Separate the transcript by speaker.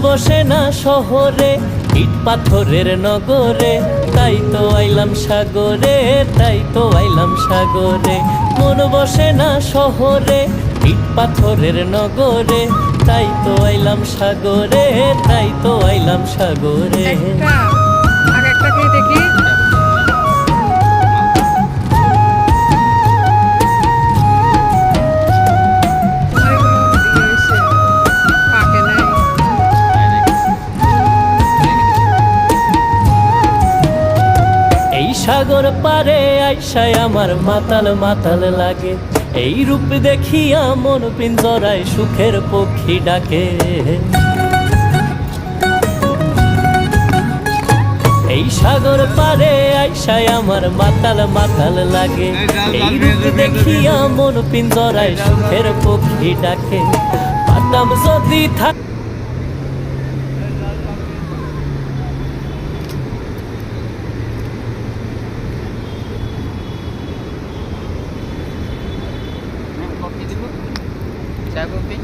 Speaker 1: বসে না শহরে, ইট পাথরের নগরে, তাই তো আইলাম সাগরে, তাই তো আইলাম সাগরে। মন বসে না শহরে, ইট পাথরের নগরে, তাই তো আইলাম সাগরে, তাই তো আইলাম সাগরে।
Speaker 2: আর একটা খেয়ে দেখি।
Speaker 1: এই সাগর পারে আইসায় আমার মাতাল মাতাল লাগে, এই রূপ দেখিয়া মন পিঞ্জরায় সুখের পক্ষী ডাকে। এই সাগর পারে আইসায় আমার মাতাল মাতাল লাগে, এই রূপ দেখিয়া মন পিঞ্জরায় সুখের পক্ষী ডাকে। পাতাম যদি থাক
Speaker 3: কফি দিব, চা কফি।